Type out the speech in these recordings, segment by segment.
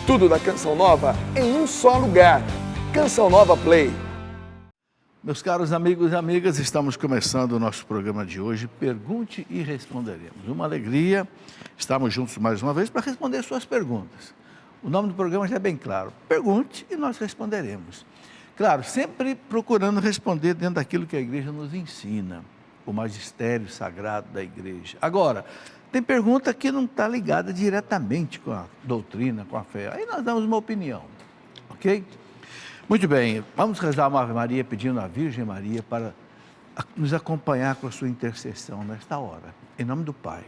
Tudo da Canção Nova em um só lugar. Canção Nova Play. Meus caros amigos e amigas, estamos começando o nosso programa de hoje, Pergunte e Responderemos. Uma alegria estarmos juntos mais uma vez para responder suas perguntas. O nome do programa já é bem claro, Pergunte e nós responderemos. Claro, sempre procurando responder dentro daquilo que a igreja nos ensina, o magistério sagrado da igreja. Agora, tem pergunta que não está ligada diretamente com a doutrina, com a fé. Aí nós damos uma opinião, ok? Muito bem, vamos rezar uma Ave Maria pedindo à Virgem Maria para nos acompanhar com a sua intercessão nesta hora. Em nome do Pai,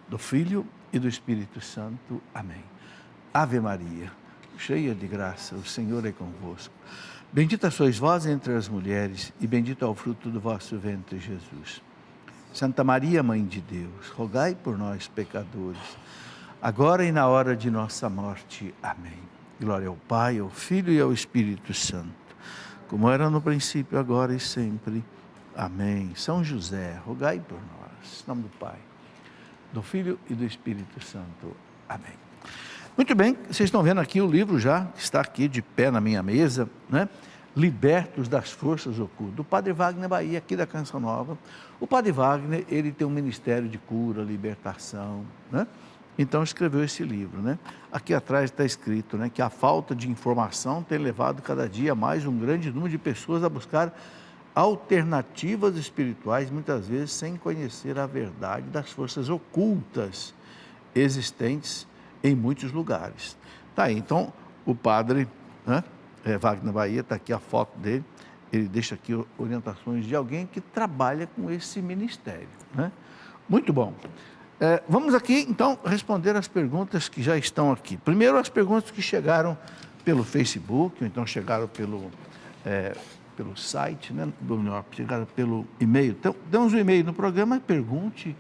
do Filho e do Espírito Santo. Amém. Ave Maria, cheia de graça, o Senhor é convosco. Bendita sois vós entre as mulheres e bendito é o fruto do vosso ventre, Jesus. Santa Maria, Mãe de Deus, rogai por nós, pecadores, agora e na hora de nossa morte. Amém. Glória ao Pai, ao Filho e ao Espírito Santo, como era no princípio, agora e sempre. Amém. São José, rogai por nós. Em nome do Pai, do Filho e do Espírito Santo. Amém. Muito bem, vocês estão vendo aqui o livro já, que está aqui de pé na minha mesa, né? Libertos das Forças Ocultas, do Padre Wagner Bahia, aqui da Canção Nova. O Padre Wagner, ele tem um ministério de cura, libertação, né? Então escreveu esse livro, né? Aqui atrás está escrito, né, que a falta de informação tem levado cada dia mais um grande número de pessoas a buscar alternativas espirituais, muitas vezes sem conhecer a verdade das forças ocultas existentes em muitos lugares. Tá aí, então o padre, né, Wagner Bahia, está aqui a foto dele, ele deixa aqui orientações de alguém que trabalha com esse ministério, né? Muito bom. Vamos aqui, então, responder as perguntas que já estão aqui. Primeiro, as perguntas que chegaram pelo Facebook, ou então chegaram pelo site, né? Ou melhor, chegaram pelo e-mail. Então, damos um e-mail no programa, pergunte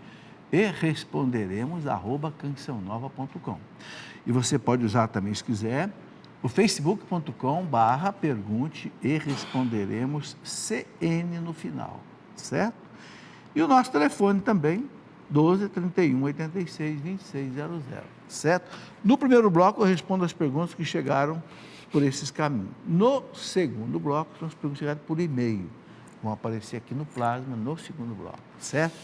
e responderemos @cançãonova.com. E você pode usar também, se quiser, o facebook.com/pergunte e responderemos CN no final, certo? E o nosso telefone também, 12 31 86 26 00, certo? No primeiro bloco eu respondo as perguntas que chegaram por esses caminhos. No segundo bloco são as perguntas que chegaram por e-mail, vão aparecer aqui no plasma no segundo bloco, certo?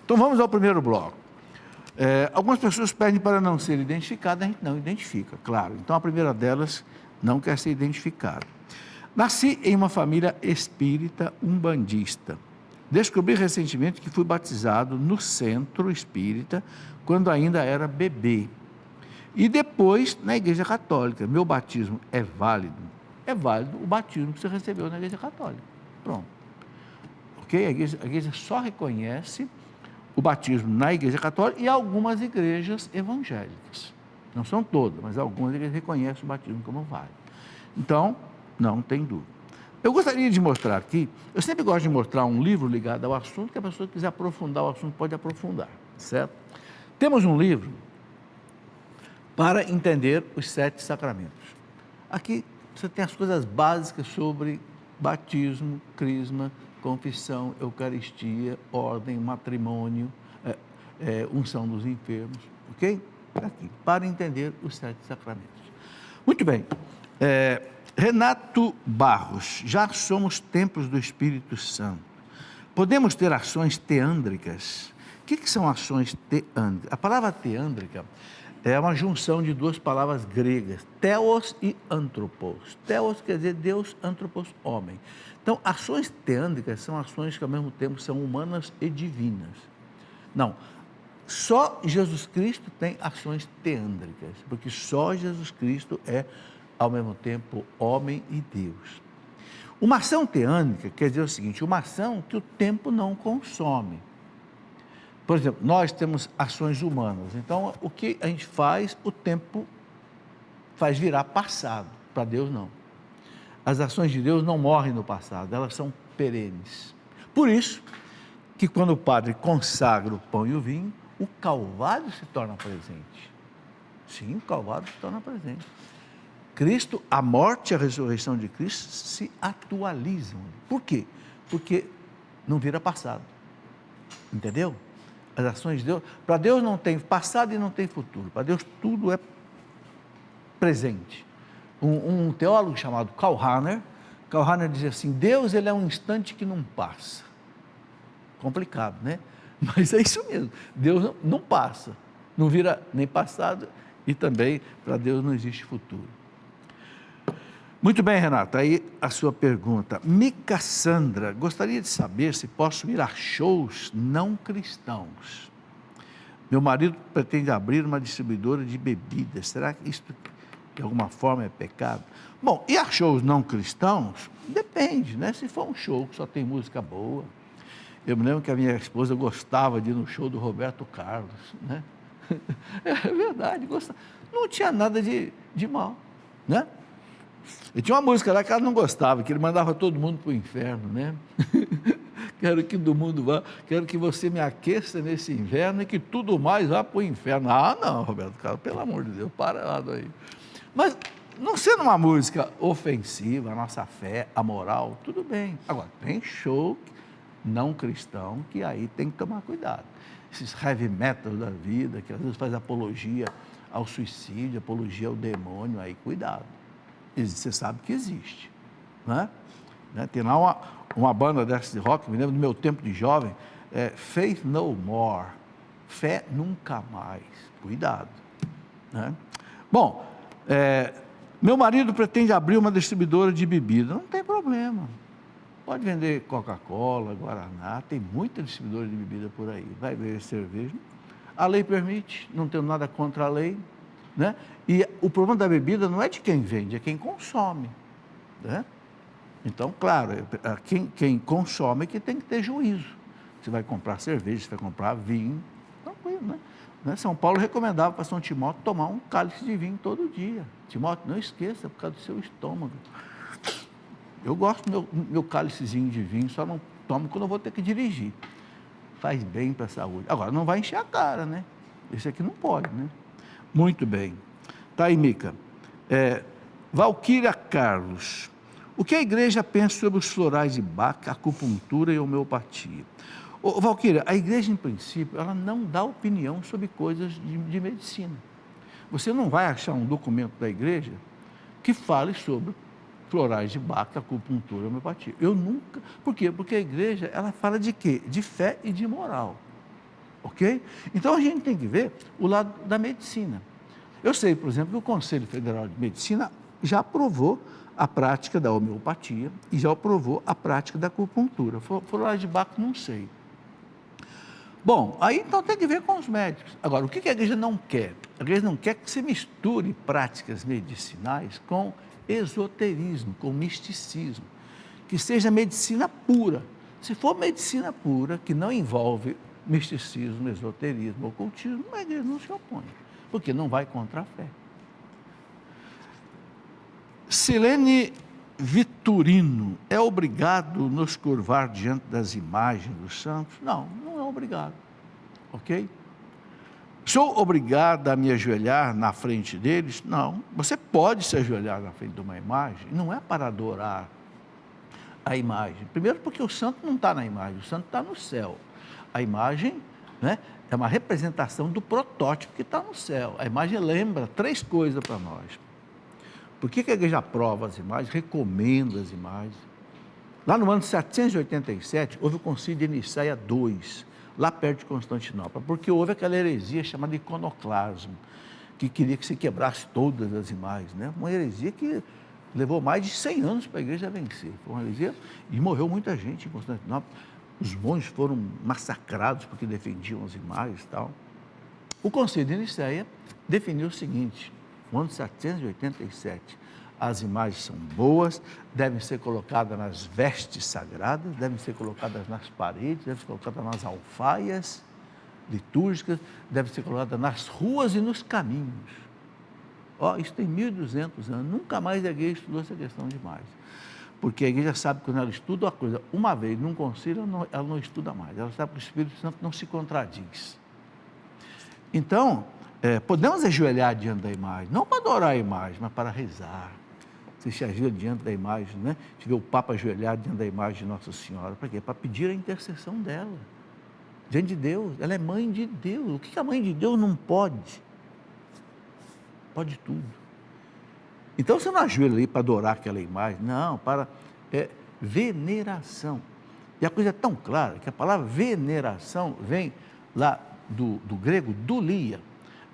Então vamos ao primeiro bloco. Algumas pessoas pedem para não ser identificada, a gente não identifica, claro. Então a primeira delas não quer ser identificada. Nasci em uma família espírita umbandista. Descobri recentemente que fui batizado no centro espírita quando ainda era bebê. E depois na Igreja Católica. Meu batismo é válido? É válido o batismo que você recebeu na Igreja Católica. Pronto. Ok? A igreja só reconhece o batismo na Igreja Católica e algumas igrejas evangélicas. Não são todas, mas algumas igrejas reconhecem o batismo como válido. Então, não tem dúvida. Eu gostaria de mostrar aqui, eu sempre gosto de mostrar um livro ligado ao assunto, que a pessoa que quiser aprofundar o assunto pode aprofundar, certo? Temos um livro para entender os 7 sacramentos. Aqui você tem as coisas básicas sobre batismo, crisma, confissão, eucaristia, ordem, matrimônio, unção dos enfermos, ok? Aqui, para entender os 7 sacramentos. Muito bem. Renato Barros, já somos templos do Espírito Santo. Podemos ter ações teândricas? O que são ações teândricas? A palavra teândrica é uma junção de 2 palavras gregas, theos e anthropos. Theos quer dizer Deus, anthropos, homem. Então, ações teândricas são ações que ao mesmo tempo são humanas e divinas. Não, só Jesus Cristo tem ações teândricas, porque só Jesus Cristo é ao mesmo tempo homem e Deus. Uma ação teândrica quer dizer o seguinte, uma ação que o tempo não consome. Por exemplo, nós temos ações humanas, então o que a gente faz, o tempo faz virar passado, para Deus não. As ações de Deus não morrem no passado, elas são perenes. Por isso que quando o padre consagra o pão e o vinho, o Calvário se torna presente. Sim, o Calvário se torna presente. Cristo, a morte e a ressurreição de Cristo se atualizam. Por quê? Porque não vira passado. Entendeu? As ações de Deus, para Deus não tem passado e não tem futuro. Para Deus tudo é presente. Um teólogo chamado Karl Rahner dizia assim, Deus ele é um instante que não passa. Complicado, né? Mas é isso mesmo, Deus não passa, não vira nem passado e também para Deus não existe futuro. Muito bem, Renata, aí a sua pergunta. Mica Sandra, gostaria de saber se posso ir a shows não cristãos. Meu marido pretende abrir uma distribuidora de bebidas, será que isso de alguma forma é pecado? Bom, e a shows não cristãos? Depende, né? Se for um show que só tem música boa. Eu me lembro que a minha esposa gostava de ir no show do Roberto Carlos, né? É verdade, gostava. Não tinha nada de mal, né? E tinha uma música lá que ela não gostava, que ele mandava todo mundo para o inferno, né? Quero que do mundo vá, quero que você me aqueça nesse inverno e que tudo mais vá para o inferno. Ah, não, Roberto Carlos, pelo amor de Deus, parado aí. Mas, não sendo uma música ofensiva, a nossa fé, a moral, tudo bem. Agora, tem show não cristão que aí tem que tomar cuidado. Esses heavy metal da vida, que às vezes faz apologia ao suicídio, apologia ao demônio, aí cuidado. Você sabe que existe, né? Tem lá uma banda dessa de rock, me lembro do meu tempo de jovem, Faith No More, fé nunca mais, cuidado, né? Bom, meu marido pretende abrir uma distribuidora de bebida, não tem problema, pode vender Coca-Cola, Guaraná, tem muita distribuidora de bebida por aí, vai vender cerveja, a lei permite, não tenho nada contra a lei, né? E o problema da bebida não é de quem vende, é quem consome, né? Então, claro, quem consome é que tem que ter juízo. Você vai comprar cerveja, você vai comprar vinho, tranquilo, né? São Paulo recomendava para São Timóteo tomar um cálice de vinho todo dia. Timóteo, não esqueça, por causa do seu estômago. Eu gosto do meu cálicezinho de vinho, só não tomo quando eu vou ter que dirigir. Faz bem para a saúde. Agora, não vai encher a cara, né? Esse aqui não pode, né? Muito bem. Tá aí, Mica. Valquíria Carlos. O que a igreja pensa sobre os florais de Bach, acupuntura e homeopatia? Valquíria, a igreja, em princípio, ela não dá opinião sobre coisas de medicina. Você não vai achar um documento da igreja que fale sobre florais de Bach, acupuntura e homeopatia. Eu nunca... Por quê? Porque a igreja, ela fala de quê? De fé e de moral. Ok? Então, a gente tem que ver o lado da medicina. Eu sei, por exemplo, que o Conselho Federal de Medicina já aprovou a prática da homeopatia e já aprovou a prática da acupuntura. Florais de Bach, não sei. Bom, aí então tem que ver com os médicos. Agora, o que a igreja não quer? A igreja não quer que se misture práticas medicinais com esoterismo, com misticismo, que seja medicina pura. Se for medicina pura, que não envolve misticismo, esoterismo, ocultismo, a igreja não se opõe, porque não vai contra a fé. Silene Vitorino, é obrigado nos curvar diante das imagens dos santos? Não, não é obrigado, ok? Sou obrigada a me ajoelhar na frente deles? Não, você pode se ajoelhar na frente de uma imagem, não é para adorar a imagem. Primeiro porque o santo não está na imagem, o santo está no céu. A imagem, né, é uma representação do protótipo que está no céu. A imagem lembra 3 coisas para nós. Por que a igreja aprova as imagens, recomenda as imagens? Lá no ano 787, houve o concílio de Nicéia II, lá perto de Constantinopla, porque houve aquela heresia chamada iconoclasmo, que queria que se quebrasse todas as imagens, né? Uma heresia que levou mais de 100 anos para a igreja vencer. Foi uma heresia e morreu muita gente em Constantinopla. Os monges foram massacrados porque defendiam as imagens e tal. O concílio de Nicéia definiu o seguinte: no ano 787, as imagens são boas, devem ser colocadas nas vestes sagradas, devem ser colocadas nas paredes, devem ser colocadas nas alfaias litúrgicas, devem ser colocadas nas ruas e nos caminhos. Isso tem 1.200 anos, nunca mais a igreja estudou essa questão de imagens. Porque a igreja sabe que quando ela estuda uma coisa uma vez num concílio, ela não estuda mais. Ela sabe que o Espírito Santo não se contradiz. Então, podemos ajoelhar diante da imagem, não para adorar a imagem, mas para rezar. Você se ajoelha diante da imagem, né? Você vê o Papa ajoelhado diante da imagem de Nossa Senhora. Para quê? Para pedir a intercessão dela. Diante de Deus. Ela é mãe de Deus. O que a mãe de Deus não pode? Pode tudo. Então você não ajoelha ali para adorar aquela imagem, não, para veneração. E a coisa é tão clara que a palavra veneração vem lá do grego dulia,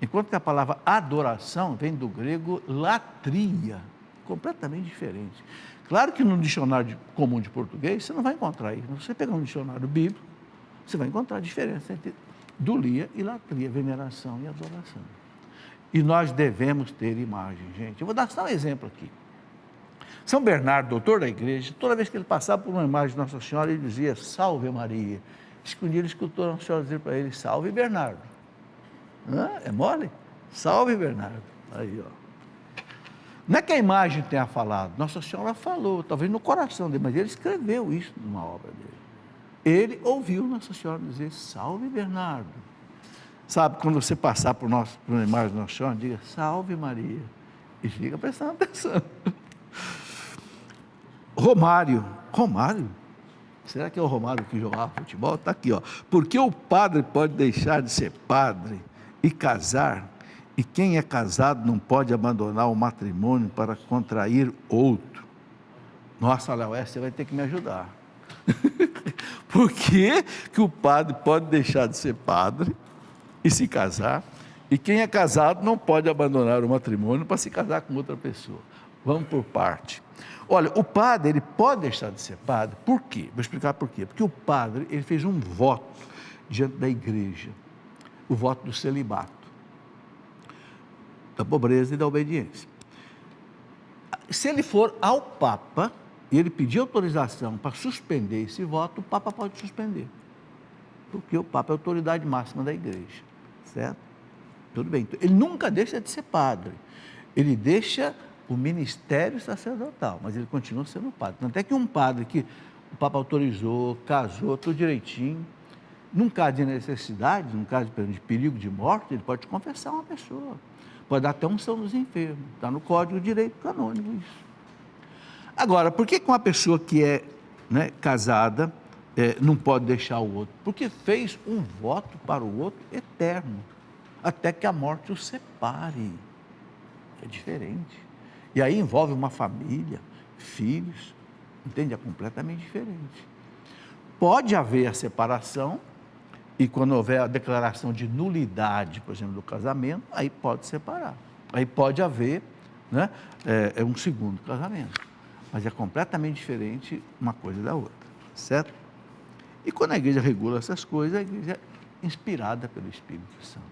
enquanto que a palavra adoração vem do grego latria, completamente diferente. Claro que no dicionário comum de português você não vai encontrar isso. Se você pegar um dicionário bíblico, você vai encontrar a diferença entre dulia e latria, veneração e adoração. E nós devemos ter imagem, gente. Eu vou dar só um exemplo aqui. São Bernardo, doutor da igreja, toda vez que ele passava por uma imagem de Nossa Senhora, ele dizia, salve Maria. Um dia ele escutou Nossa Senhora dizer para ele, salve Bernardo. É mole? Salve Bernardo. Aí, ó. Não é que a imagem tenha falado, Nossa Senhora falou, talvez no coração dele, mas ele escreveu isso numa obra dele. Ele ouviu Nossa Senhora dizer, salve Bernardo. Sabe, quando você passar por uma imagem de Nossa Senhora, diga, salve Maria. E fica prestando atenção. Romário. Será que é o Romário que jogava futebol? Está aqui, ó. Porque o padre pode deixar de ser padre e casar, e quem é casado não pode abandonar o matrimônio para contrair outro. Nossa, Léo, você vai ter que me ajudar. Por que o padre pode deixar de ser padre e se casar, e quem é casado não pode abandonar o matrimônio para se casar com outra pessoa? Vamos por parte. Olha, o padre, ele pode deixar de ser padre, por quê? Vou explicar por quê. Porque o padre, ele fez um voto diante da igreja, o voto do celibato, da pobreza e da obediência. Se ele for ao Papa, e ele pedir autorização para suspender esse voto, o Papa pode suspender, porque o Papa é a autoridade máxima da igreja, certo? Tudo bem, então, ele nunca deixa de ser padre, ele deixa o ministério sacerdotal, mas ele continua sendo padre. Tanto é que um padre que o Papa autorizou, casou, tudo direitinho, num caso de necessidade, num caso de perigo de morte, ele pode confessar uma pessoa, pode dar até unção nos enfermos, está no Código de Direito Canônico isso. Agora, por que uma pessoa que é casada não pode deixar o outro? Porque fez um voto para o outro eterno, até que a morte o separe. É diferente. E aí envolve uma família, filhos, entende? É completamente diferente. Pode haver a separação, e quando houver a declaração de nulidade, por exemplo, do casamento, aí pode separar. Aí pode haver um segundo casamento. Mas é completamente diferente uma coisa da outra, certo? E quando a igreja regula essas coisas, a igreja é inspirada pelo Espírito Santo.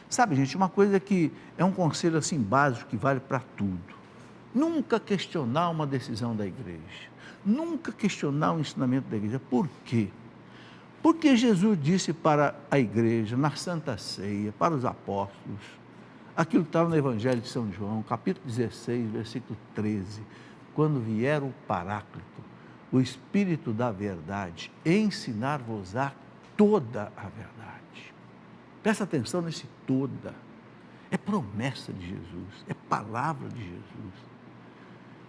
Sabe, gente, uma coisa que é um conselho assim básico que vale para tudo. Nunca questionar uma decisão da igreja. Nunca questionar o ensinamento da igreja. Por quê? Porque Jesus disse para a igreja, na Santa Ceia, para os apóstolos, aquilo que está no Evangelho de São João, capítulo 16, versículo 13, quando vier o Paráclito, o Espírito da verdade, ensinar-vos-á toda a verdade. Presta atenção nesse toda. É promessa de Jesus, é palavra de Jesus.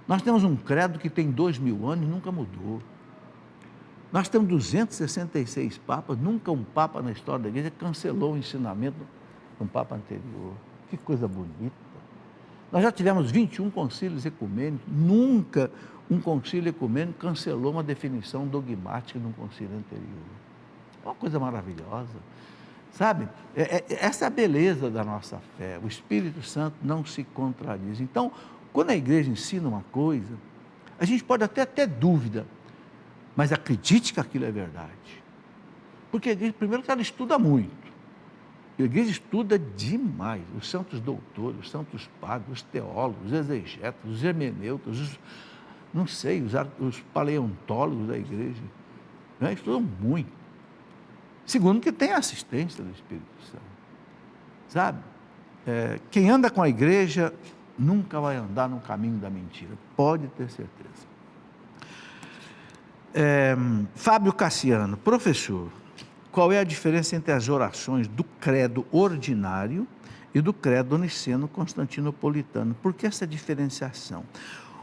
Nós temos um credo que tem 2000 anos e nunca mudou. Nós temos 266 papas, nunca um papa na história da igreja cancelou o ensinamento de um papa anterior. Que coisa bonita. Nós já tivemos 21 concílios ecumênicos, nunca um concílio ecumênico cancelou uma definição dogmática de um concílio anterior. É uma coisa maravilhosa, sabe? Essa é a beleza da nossa fé, o Espírito Santo não se contradiz. Então, quando a igreja ensina uma coisa, a gente pode até ter dúvida, mas acredite que aquilo é verdade. Porque a igreja, primeiro que ela estuda muito, a igreja estuda demais, os santos doutores, os santos padres, os teólogos, os exegetas, os hermeneutas, os paleontólogos da igreja, estudam muito. Segundo, que tem a assistência do Espírito Santo, sabe? Quem anda com a igreja nunca vai andar no caminho da mentira, pode ter certeza. Fábio Cassiano, professor, qual é a diferença entre as orações do credo ordinário e do credo niceno-constantinopolitano? Por que essa diferenciação?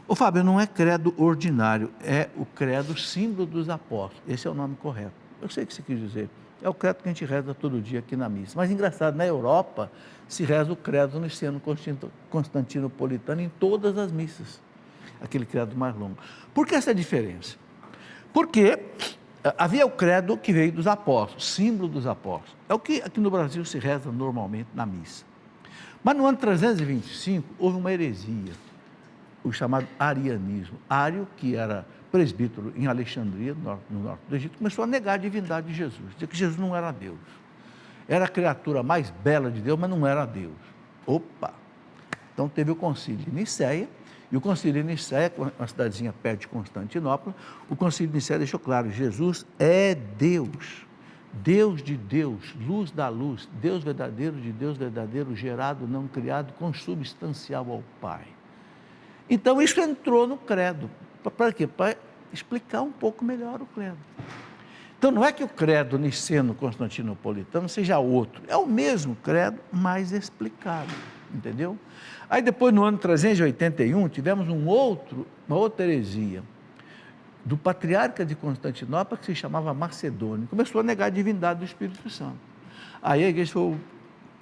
Ô Fábio, não é credo ordinário, é o credo símbolo dos apóstolos, esse é o nome correto. Eu sei o que você quis dizer, É o credo que a gente reza todo dia aqui na missa. Mas engraçado, na Europa se reza o credo niceno-constantinopolitano em todas as missas. Aquele credo mais longo. Por que essa diferença? Porque havia o credo que veio dos apóstolos, símbolo dos apóstolos. É o que aqui no Brasil se reza normalmente na missa. Mas no ano 325 houve uma heresia, o chamado arianismo. Ário, que era presbítero em Alexandria, no norte do Egito, começou a negar a divindade de Jesus, dizer que Jesus não era Deus. Era a criatura mais bela de Deus, mas não era Deus. Opa! Então teve o concílio de Nicéia, e o concílio de Nicéia, uma cidadezinha perto de Constantinopla, o concílio de Nicéia deixou claro, Jesus é Deus, Deus de Deus, luz da luz, Deus verdadeiro de Deus verdadeiro, gerado, não criado, consubstancial ao Pai. Então isso entrou no credo. Para quê? Para explicar um pouco melhor o credo. Então não é que o credo niceno-constantinopolitano seja outro, é o mesmo credo, mais explicado, entendeu? Aí depois, no ano 381, tivemos uma outra heresia, do patriarca de Constantinopla, que se chamava Macedônio, começou a negar a divindade do Espírito Santo. Aí a igreja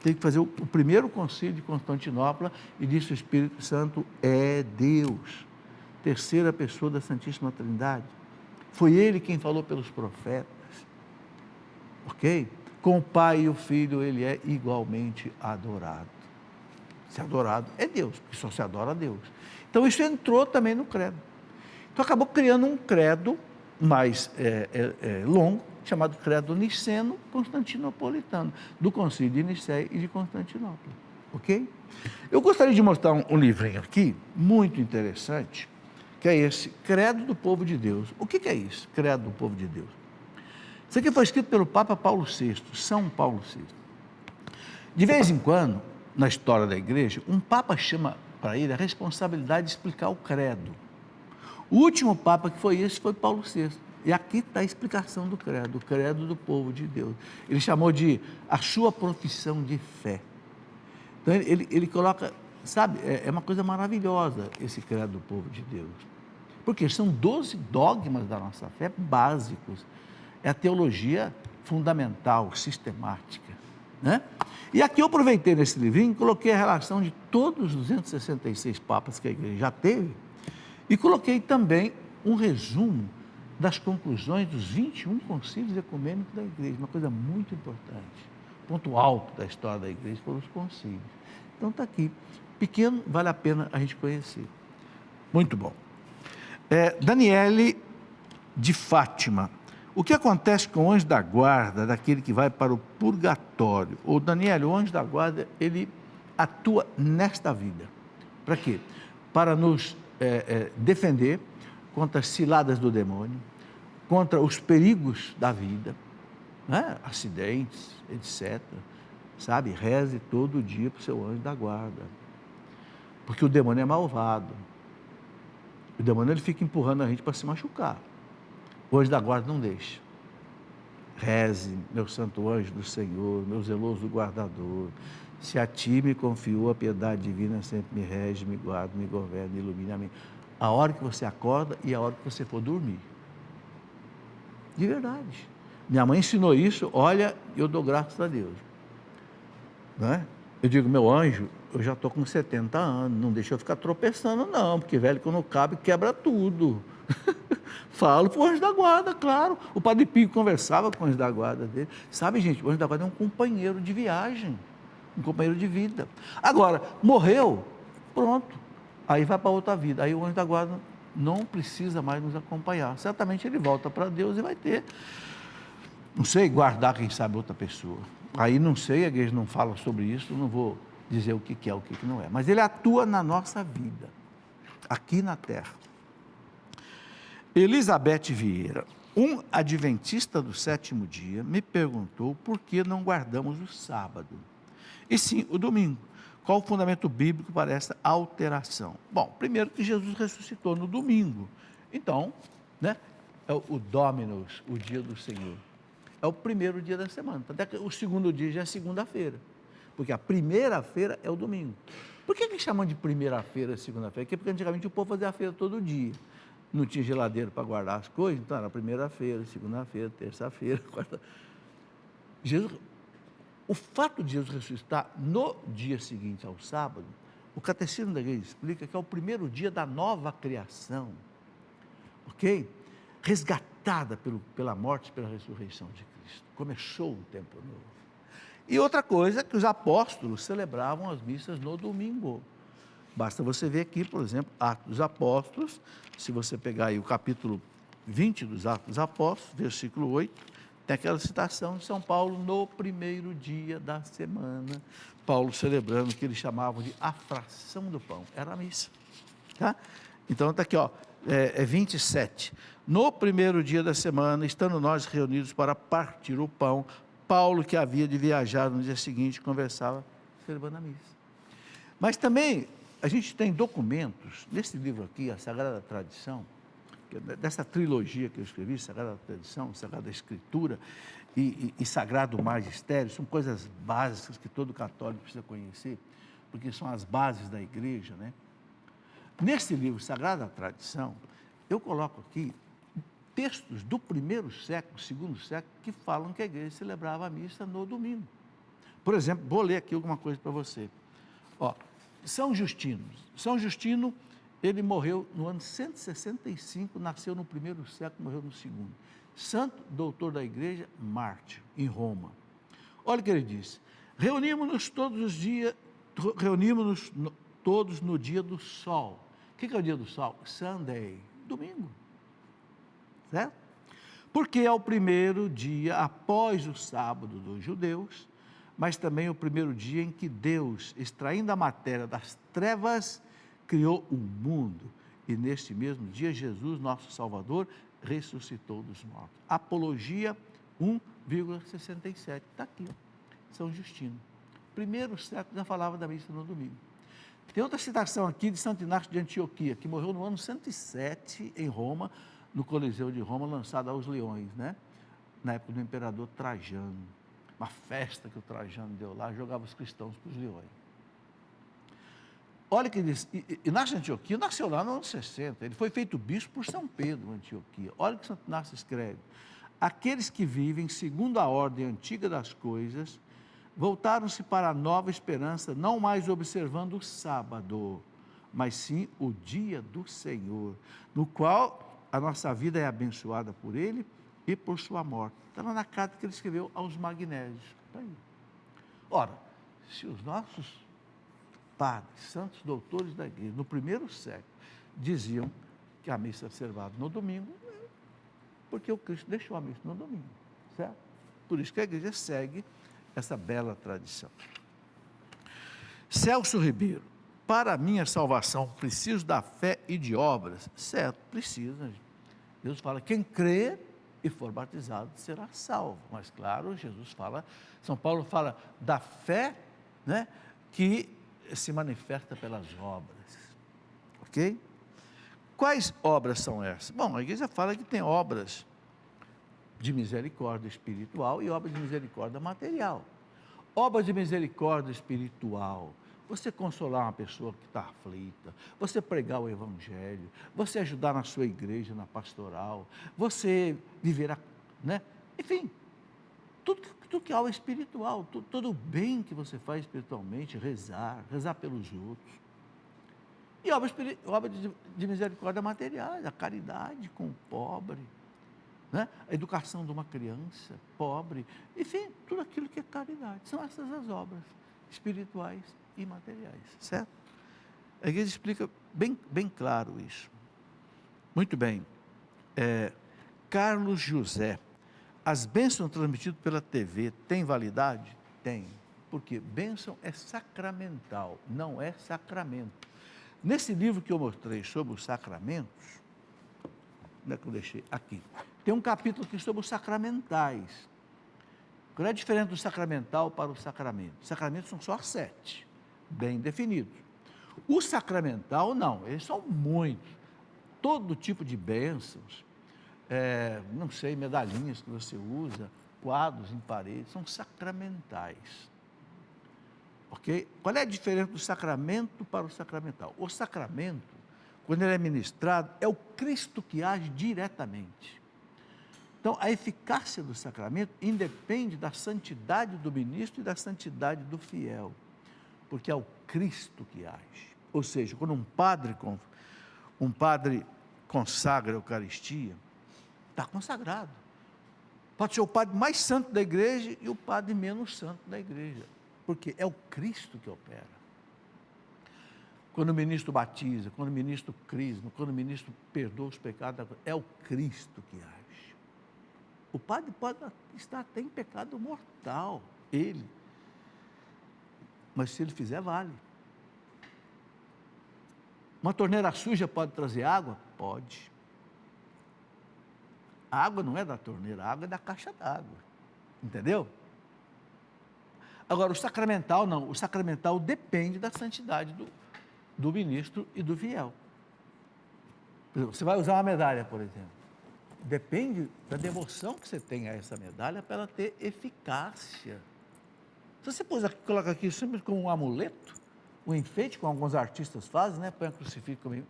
teve que fazer o primeiro concílio de Constantinopla e disse que o Espírito Santo é Deus, terceira pessoa da Santíssima Trindade. Foi ele quem falou pelos profetas, ok? Com o Pai e o Filho ele é igualmente adorado. Se adorado é Deus, porque só se adora a Deus. Então isso entrou também no credo. Então acabou criando um credo mais longo, chamado credo niceno-constantinopolitano, do concílio de Nicéia e de Constantinopla, ok? Eu gostaria de mostrar um livrinho aqui, muito interessante, que é esse, Credo do Povo de Deus. O que é isso, Credo do Povo de Deus? Isso aqui foi escrito pelo Papa Paulo VI, São Paulo VI. De vez em quando, na história da igreja, um Papa chama para ele a responsabilidade de explicar o credo. O último Papa que foi esse foi Paulo VI. E aqui está a explicação do credo, o credo do povo de Deus. Ele chamou de a sua profissão de fé. Então ele coloca, sabe, é uma coisa maravilhosa esse credo do povo de Deus. Porque são 12 dogmas da nossa fé básicos. É a teologia fundamental, sistemática, né? E aqui eu aproveitei nesse livrinho e coloquei a relação de todos os 266 papas que a igreja já teve e coloquei também um resumo das conclusões dos 21 concílios ecumênicos da igreja, uma coisa muito importante. Ponto alto da história da igreja foram os concílios. Então está aqui, pequeno, vale a pena a gente conhecer. Muito bom. Daniele de Fátima. O que acontece com o anjo da guarda, daquele que vai para o purgatório? O Daniele, o anjo da guarda, ele atua nesta vida. Para quê? Para nos defender contra as ciladas do demônio, contra os perigos da vida, né? Acidentes, etc. Sabe? Reze todo dia para o seu anjo da guarda. Porque o demônio é malvado. O demônio ele fica empurrando a gente para se machucar. O anjo da guarda não deixa. Reze, meu santo anjo do Senhor, meu zeloso guardador. Se a ti me confiou a piedade divina, sempre me rege, me guarda, me governa, me ilumina. Amém. A hora que você acorda e a hora que você for dormir. De verdade. Minha mãe ensinou isso, olha, eu dou graças a Deus. Não é? Eu digo, meu anjo, eu já estou com 70 anos, não deixa eu ficar tropeçando não, porque velho, quando cabe, quebra tudo. Falo para o anjo da guarda, claro. O Padre Pio conversava com o anjo da guarda dele. Sabe, gente, o anjo da guarda é um companheiro de viagem, um companheiro de vida. Agora, morreu, pronto. Aí vai para outra vida. Aí o anjo da guarda não precisa mais nos acompanhar. Certamente ele volta para Deus e vai ter, não sei, guardar, quem sabe, outra pessoa. Aí não sei, a igreja não fala sobre isso, não vou dizer o que é, o que não é. Mas ele atua na nossa vida, aqui na terra. Elizabeth Vieira, um adventista do sétimo dia, me perguntou por que não guardamos o sábado, e sim o domingo. Qual o fundamento bíblico para essa alteração? Bom, primeiro que Jesus ressuscitou no domingo. Então, né, é o Dominus, o dia do Senhor. É o primeiro dia da semana. Até que o segundo dia já é segunda-feira. Porque a primeira-feira é o domingo. Por que chamam de primeira-feira, segunda-feira? Porque antigamente o povo fazia a feira todo dia. Não tinha geladeira para guardar as coisas, então era primeira-feira, segunda-feira, terça-feira, quarta. Jesus, o fato de Jesus ressuscitar no dia seguinte ao sábado, o Catecismo da Igreja explica que é o primeiro dia da nova criação, ok? Resgatada pela morte e pela ressurreição de Cristo. Começou um tempo novo. E outra coisa, que os apóstolos celebravam as missas no domingo. Basta você ver aqui, por exemplo, Atos dos Apóstolos, se você pegar aí o capítulo 20 dos Atos dos Apóstolos, versículo 8, tem aquela citação de São Paulo, no primeiro dia da semana, Paulo celebrando o que eles chamavam de a fração do pão, era a missa, tá? Então está aqui, ó, 27, no primeiro dia da semana, estando nós reunidos para partir o pão, Paulo, que havia de viajar no dia seguinte, conversava celebrando a missa. Mas também a gente tem documentos, nesse livro aqui, a Sagrada Tradição, dessa trilogia que eu escrevi, Sagrada Tradição, Sagrada Escritura e Sagrado Magistério, são coisas básicas que todo católico precisa conhecer, porque são as bases da igreja, né? Nesse livro, Sagrada Tradição, eu coloco aqui textos do primeiro século, segundo século, que falam que a igreja celebrava a missa no domingo. Por exemplo, vou ler aqui alguma coisa para você. Ó, São Justino, ele morreu no ano 165, nasceu no primeiro século, morreu no segundo. Santo doutor da igreja, mártir, em Roma. Olha o que ele disse: reunimos-nos todos no dia do sol. O que é o dia do sol? Sunday, domingo. Certo? Porque é o primeiro dia após o sábado dos judeus, mas também o primeiro dia em que Deus, extraindo a matéria das trevas, criou o mundo. E neste mesmo dia, Jesus, nosso Salvador, ressuscitou dos mortos. Apologia 1,67. Está aqui, ó. São Justino. Primeiro século já falava da missa no domingo. Tem outra citação aqui de Santo Inácio de Antioquia, que morreu no ano 107 em Roma, no Coliseu de Roma, lançado aos leões, né? Na época do imperador Trajano. Uma festa que o Trajano deu lá, jogava os cristãos para os leões. Olha o que diz, Inácio de Antioquia nasceu lá no ano 60, ele foi feito bispo por São Pedro, Antioquia. Olha o que Santo Inácio escreve: aqueles que vivem segundo a ordem antiga das coisas, voltaram-se para a nova esperança, não mais observando o sábado, mas sim o dia do Senhor, no qual a nossa vida é abençoada por Ele e por sua morte. Está lá na carta que ele escreveu aos Magnésios. Está aí. Ora, se os nossos padres, santos doutores da igreja, no primeiro século, diziam que a missa é observada no domingo, porque o Cristo deixou a missa no domingo, certo? Por isso que a igreja segue essa bela tradição. Celso Ribeiro: para a minha salvação, preciso da fé e de obras. Certo, precisa. Deus fala, quem crer e for batizado será salvo. Mas claro, Jesus fala, São Paulo fala da fé, né, que se manifesta pelas obras. Ok? Quais obras são essas? Bom, a igreja fala que tem obras de misericórdia espiritual e obras de misericórdia material. Obras de misericórdia espiritual: você consolar uma pessoa que está aflita, você pregar o evangelho, você ajudar na sua igreja, na pastoral, você viver, né? Enfim, tudo que é algo espiritual, todo o bem que você faz espiritualmente, rezar pelos outros. E obras de misericórdia materiais, a caridade com o pobre, né? A educação de uma criança pobre, enfim, tudo aquilo que é caridade. São essas as obras espirituais e materiais, certo? A igreja explica bem claro isso. Muito bem. Carlos José: as bênçãos transmitidas pela TV têm validade? Tem, porque bênção é sacramental, não é sacramento. Nesse livro que eu mostrei sobre os sacramentos, onde é que eu deixei? Aqui. Tem um capítulo aqui sobre os sacramentais. Qual é a diferença do sacramental para o sacramento? Os sacramentos são só 7, bem definidos. O sacramental, não, eles são muitos. Todo tipo de bênçãos, não sei, medalhinhas que você usa, quadros em paredes, são sacramentais. Ok? Qual é a diferença do sacramento para o sacramental? O sacramento, quando ele é ministrado, é o Cristo que age diretamente. Então, a eficácia do sacramento independe da santidade do ministro e da santidade do fiel, porque é o Cristo que age. Ou seja, quando um padre consagra a Eucaristia, está consagrado. Pode ser o padre mais santo da igreja e o padre menos santo da igreja, porque é o Cristo que opera. Quando o ministro batiza, quando o ministro crisma, quando o ministro perdoa os pecados, é o Cristo que age. O padre pode estar até em pecado mortal, ele. Mas se ele fizer, vale. Uma torneira suja pode trazer água? Pode. A água não é da torneira, a água é da caixa d'água. Entendeu? Agora, o sacramental não. O sacramental depende da santidade do ministro e do fiel. Você vai usar uma medalha, por exemplo. Depende da devoção que você tem a essa medalha para ela ter eficácia. Se você coloca aqui sempre como um amuleto, um enfeite, como alguns artistas fazem, né? Põe um crucifixo comigo.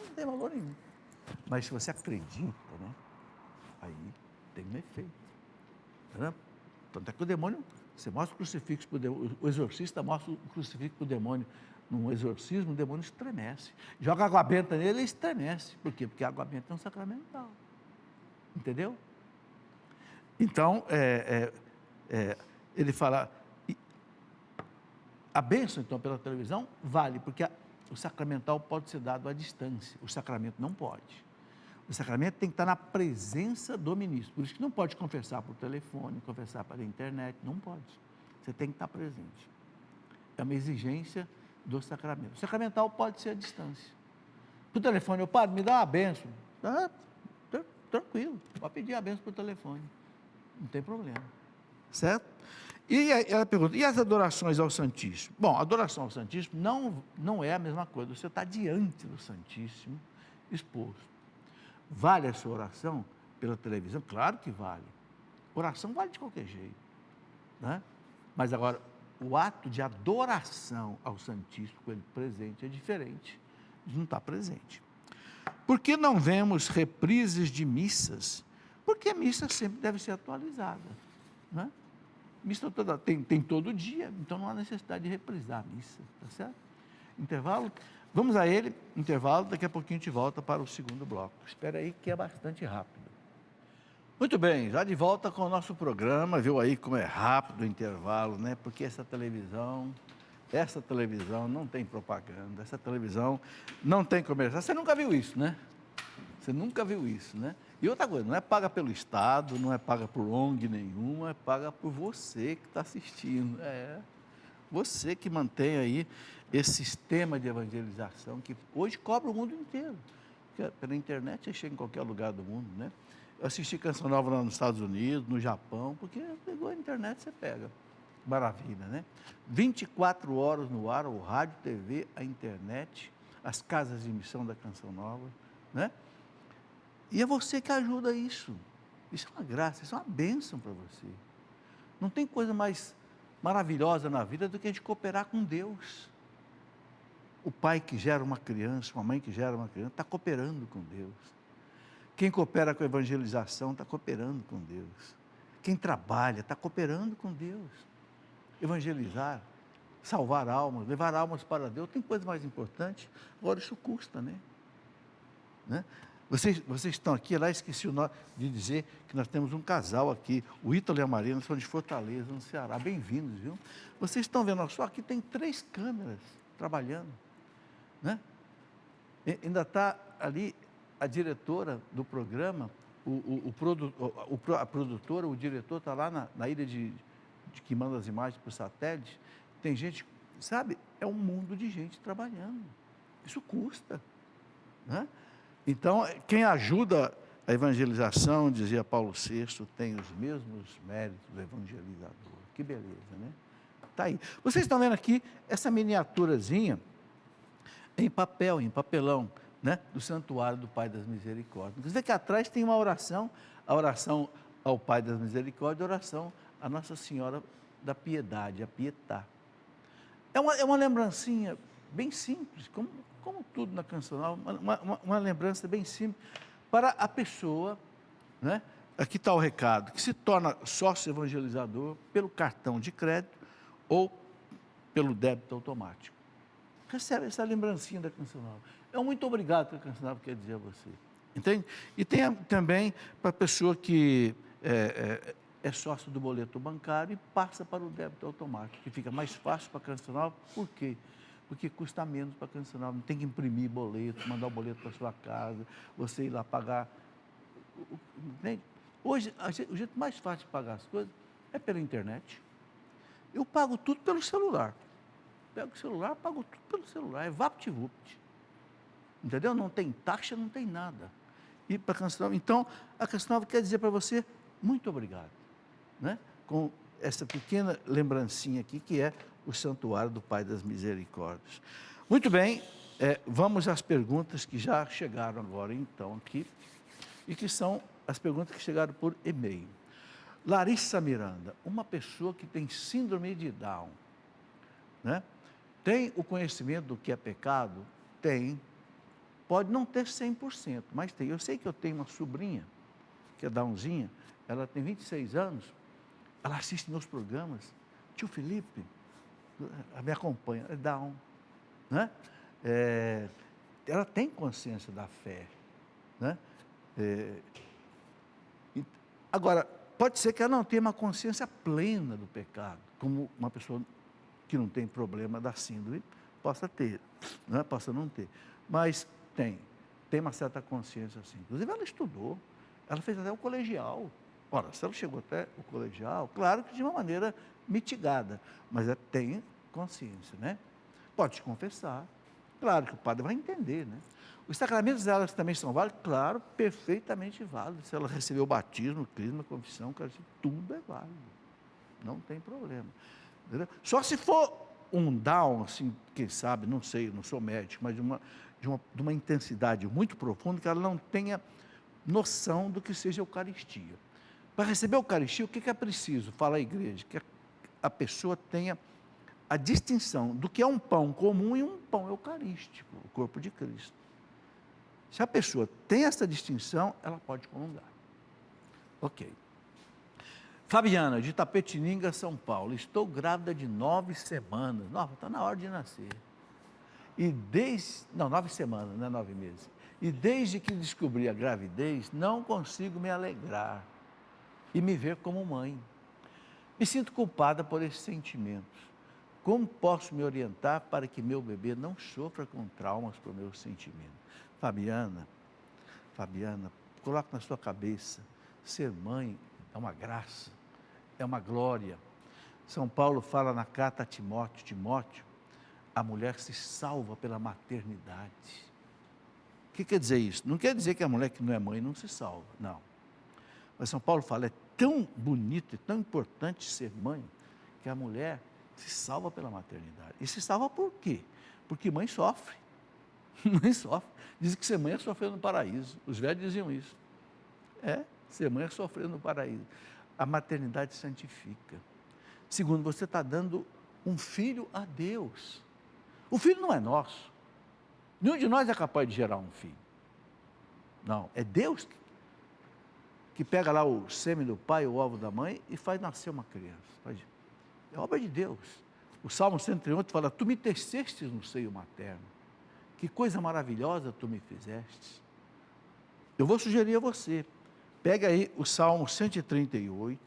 Não tem valor nenhum. Mas se você acredita, né? Aí tem um efeito. Né? Tanto é que o demônio, você mostra o crucifixo para o demônio, o exorcista mostra o crucifixo para o demônio. Num exorcismo, o demônio estremece. Joga água benta nele, ele estremece. Por quê? Porque a água benta é um sacramental. Entendeu? Então, ele fala, a bênção, então, pela televisão, vale, porque o sacramental pode ser dado à distância, o sacramento não pode. O sacramento tem que estar na presença do ministro, por isso que não pode confessar por telefone, confessar pela internet, não pode. Você tem que estar presente. É uma exigência do sacramento. O sacramental pode ser à distância. Por telefone, padre, me dá uma bênção. Tranquilo, pode pedir a bênção por telefone, não tem problema, certo? E ela pergunta, e as adorações ao Santíssimo? Bom, a adoração ao Santíssimo não é a mesma coisa, você está diante do Santíssimo, exposto. Vale a sua oração pela televisão? Claro que vale. Oração vale de qualquer jeito, né? Mas agora, o ato de adoração ao Santíssimo, com ele presente, é diferente de não estar presente. Por que não vemos reprises de missas? Porque a missa sempre deve ser atualizada, né? Missa tem todo dia, então não há necessidade de reprisar a missa, tá certo? Intervalo? Vamos a ele, intervalo, daqui a pouquinho a gente volta para o segundo bloco. Espera aí que é bastante rápido. Muito bem, já de volta com o nosso programa, viu aí como é rápido o intervalo, né? Porque essa televisão não tem propaganda, essa televisão não tem comercial. Você nunca viu isso, né? Você nunca viu isso, né? E outra coisa, não é paga pelo Estado, não é paga por ONG nenhuma, é paga por você que está assistindo. Você que mantém aí esse sistema de evangelização que hoje cobra o mundo inteiro. Porque pela internet você chega em qualquer lugar do mundo, né? Eu assisti Canção Nova lá nos Estados Unidos, no Japão, porque pegou a internet, você pega. Maravilha, né? 24 horas no ar, o rádio, TV, a internet, as casas de emissão da Canção Nova, né? E é você que ajuda isso. Isso é uma graça, isso é uma bênção para você. Não tem coisa mais maravilhosa na vida do que a gente cooperar com Deus. O pai que gera uma criança, uma mãe que gera uma criança, está cooperando com Deus. Quem coopera com a evangelização está cooperando com Deus. Quem trabalha está cooperando com Deus. Evangelizar, salvar almas, levar almas para Deus, tem coisa mais importante. Agora isso custa, né? Vocês estão aqui, lá esqueci de dizer que nós temos um casal aqui, o Ítalo e a Marina, são de Fortaleza, no Ceará, bem-vindos, viu? Vocês estão vendo, só aqui tem 3 câmeras trabalhando, né? Ainda está ali a diretora do programa, a produtora, o diretor está lá na ilha de que manda as imagens para o satélite, tem gente, sabe, é um mundo de gente trabalhando, isso custa, né? Então, quem ajuda a evangelização, dizia Paulo VI, tem os mesmos méritos do evangelizador. Que beleza, né? Está aí. Vocês estão vendo aqui essa miniaturazinha em papel, em papelão, né? Do Santuário do Pai das Misericórdias. Você vê que atrás tem uma oração, a oração ao Pai das Misericórdias, a oração à Nossa Senhora da Piedade, a Pietá. É uma lembrancinha bem simples, como tudo na Canção Nova, uma lembrança bem simples para a pessoa, né, aqui está o recado, que se torna sócio evangelizador pelo cartão de crédito ou pelo débito automático. Recebe essa lembrancinha da Canção Nova. É um muito obrigado que a Canção Nova quer dizer a você. Entende? E tem também para a pessoa que é sócio do boleto bancário e passa para o débito automático, que fica mais fácil para a Canção Nova. Por quê? Porque custa menos para a Canção Nova. Não tem que imprimir boleto, mandar o boleto para sua casa, você ir lá pagar. Entende? Hoje, o jeito mais fácil de pagar as coisas é pela internet. Eu pago tudo pelo celular. Pego o celular, pago tudo pelo celular. É VaptVupt. Entendeu? Não tem taxa, não tem nada. E para a Canção Nova, então, a Canção Nova quer dizer para você, muito obrigado, né? Com essa pequena lembrancinha aqui, que é o Santuário do Pai das Misericórdias. Muito bem, vamos às perguntas que já chegaram agora, então, aqui, e que são as perguntas que chegaram por e-mail. Larissa Miranda, uma pessoa que tem síndrome de Down, né? Tem o conhecimento do que é pecado? Tem. Pode não ter 100%, mas tem. Eu sei que eu tenho uma sobrinha, que é Downzinha, ela tem 26 anos, ela assiste meus programas. Tio Felipe, me acompanha, é Down, né? Ela tem consciência da fé, né? Agora, pode ser que ela não tenha uma consciência plena do pecado, como uma pessoa que não tem problema da síndrome possa ter, né? Possa não ter, mas tem uma certa consciência assim. Inclusive ela estudou, ela fez até o colegial. Ora, se ela chegou até o colegial, claro que de uma maneira mitigada, mas ela tem consciência, né? Pode te confessar, claro que o padre vai entender, né? Os sacramentos delas também são válidos? Claro, perfeitamente válidos. Se ela recebeu o batismo, o crisma, a confissão, tudo é válido. Não tem problema. Entendeu? Só se for um down, assim, quem sabe, não sei, não sou médico, mas de uma intensidade muito profunda, que ela não tenha noção do que seja Eucaristia. Para receber a Eucaristia, o que é preciso? Fala a igreja, que a pessoa tenha a distinção do que é um pão comum e um pão eucarístico, o corpo de Cristo. Se a pessoa tem essa distinção, ela pode comungar. Ok. Fabiana, de Tapetininga, São Paulo. Estou grávida de 9 semanas. Está na hora de nascer. 9 semanas, não é 9 meses. E desde que descobri a gravidez, não consigo me alegrar e me ver como mãe. Me sinto culpada por esses sentimentos. Como posso me orientar para que meu bebê não sofra com traumas por meus sentimentos? Fabiana, coloque na sua cabeça, ser mãe é uma graça, é uma glória. São Paulo fala na carta a Timóteo, a mulher se salva pela maternidade. O que quer dizer isso? Não quer dizer que a mulher que não é mãe não se salva, não. Mas São Paulo fala, é tão bonito e tão importante ser mãe, que a mulher se salva pela maternidade. E se salva por quê? Porque mãe sofre. Mãe sofre. Dizem que ser mãe é sofrer no paraíso. Os velhos diziam isso. Ser mãe é sofrer no paraíso. A maternidade santifica. Segundo, você está dando um filho a Deus. O filho não é nosso. Nenhum de nós é capaz de gerar um filho. Não, é Deus que pega lá o sêmen do pai, o ovo da mãe e faz nascer uma criança. É obra de Deus. O Salmo 138 fala, tu me tecestes no seio materno. Que coisa maravilhosa tu me fizeste. Eu vou sugerir a você, pega aí o Salmo 138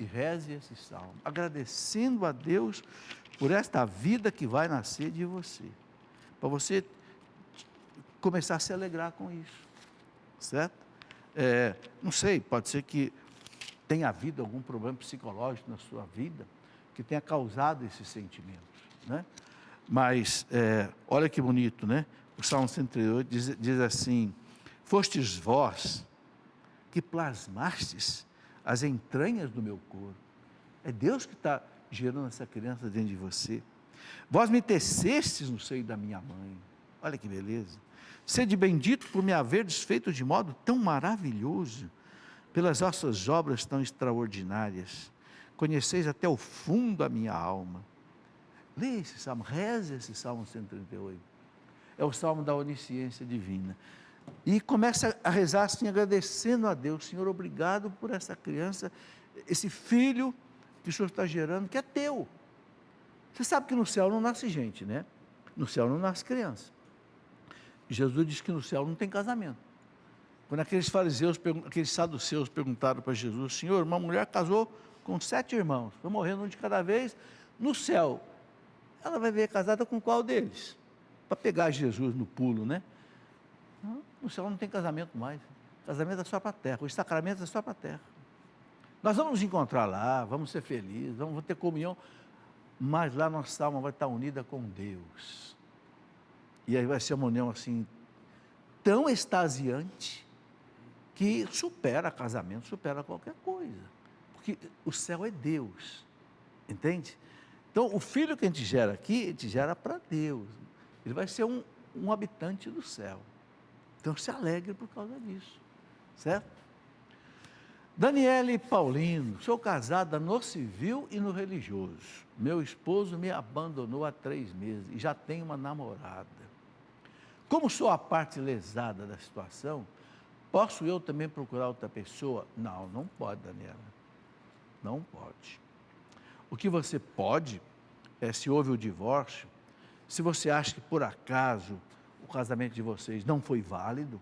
e reze esse salmo, agradecendo a Deus por esta vida que vai nascer de você. Para você começar a se alegrar com isso. Certo? Não sei, pode ser que tenha havido algum problema psicológico na sua vida que tenha causado esses sentimentos, né? Mas, olha que bonito, né? O Salmo 138 diz assim, fostes vós que plasmastes as entranhas do meu corpo. É Deus que está gerando essa criança dentro de você. Vós me tecestes no seio da minha mãe. Olha que beleza. Sede bendito por me haver desfeito de modo tão maravilhoso, pelas vossas obras tão extraordinárias. Conheceis até o fundo a minha alma. Leia esse salmo, reze esse Salmo 138. É o salmo da onisciência divina. E começa a rezar assim, agradecendo a Deus. Senhor, obrigado por essa criança, esse filho que o Senhor está gerando, que é teu. Você sabe que no céu não nasce gente, né? No céu não nasce criança. Jesus diz que no céu não tem casamento. Quando aqueles fariseus, aqueles saduceus perguntaram para Jesus: Senhor, uma mulher casou com 7 irmãos, foi morrendo um de cada vez, no céu, ela vai ver casada com qual deles? Para pegar Jesus no pulo, né? Não, no céu não tem casamento mais. Casamento é só para a terra, o sacramento é só para a terra. Nós vamos nos encontrar lá, vamos ser felizes, vamos ter comunhão, mas lá nossa alma vai estar unida com Deus. E aí vai ser uma união assim, tão extasiante, que supera casamento, supera qualquer coisa. Porque o céu é Deus, entende? Então, o filho que a gente gera aqui, a gente gera para Deus. Ele vai ser um habitante do céu. Então, se alegre por causa disso, certo? Daniele Paulino, sou casada no civil e no religioso. Meu esposo me abandonou há 3 meses e já tenho uma namorada. Como sou a parte lesada da situação, posso eu também procurar outra pessoa? Não, não pode, Daniela. Não pode. O que você pode é, se houve o divórcio, se você acha que por acaso o casamento de vocês não foi válido,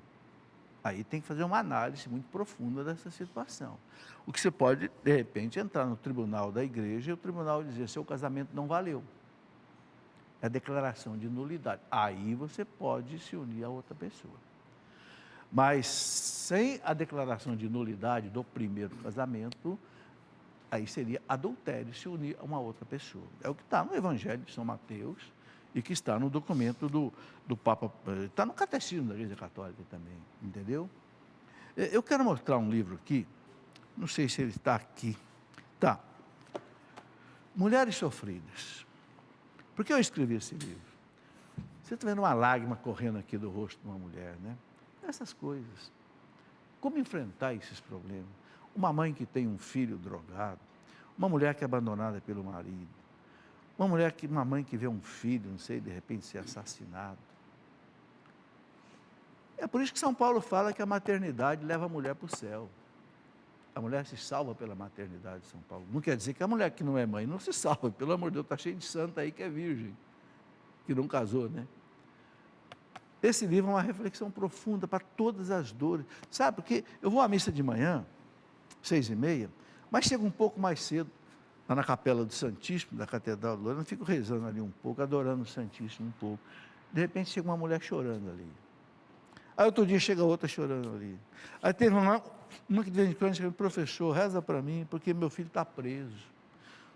aí tem que fazer uma análise muito profunda dessa situação. O que você pode, de repente, entrar no tribunal da igreja e o tribunal dizer: seu casamento não valeu. É a declaração de nulidade. Aí você pode se unir a outra pessoa. Mas sem a declaração de nulidade do primeiro casamento, aí seria adultério, se unir a uma outra pessoa. É o que está no Evangelho de São Mateus e que está no documento do Papa, está no Catecismo da Igreja Católica também, entendeu? Eu quero mostrar um livro aqui, não sei se ele está aqui. Tá. Mulheres Sofridas. Por que eu escrevi esse livro? Você está vendo uma lágrima correndo aqui do rosto de uma mulher, né? Essas coisas. Como enfrentar esses problemas? Uma mãe que tem um filho drogado, uma mulher que é abandonada pelo marido, uma mãe que vê um filho, não sei, de repente ser assassinado. É por isso que São Paulo fala que a maternidade leva a mulher para o céu. A mulher se salva pela maternidade de São Paulo. Não quer dizer que a mulher que não é mãe não se salva. Pelo amor de Deus, está cheio de santa aí que é virgem, que não casou, né? Esse livro é uma reflexão profunda para todas as dores. Sabe, porque eu vou à missa de manhã, 6h30, mas chego um pouco mais cedo, lá na capela do Santíssimo, da Catedral do Lorena, fico rezando ali um pouco, adorando o Santíssimo um pouco. De repente chega uma mulher chorando ali. Aí outro dia chega outra chorando ali. Aí teve uma que de vez em quando chega: professor, reza para mim, porque meu filho está preso.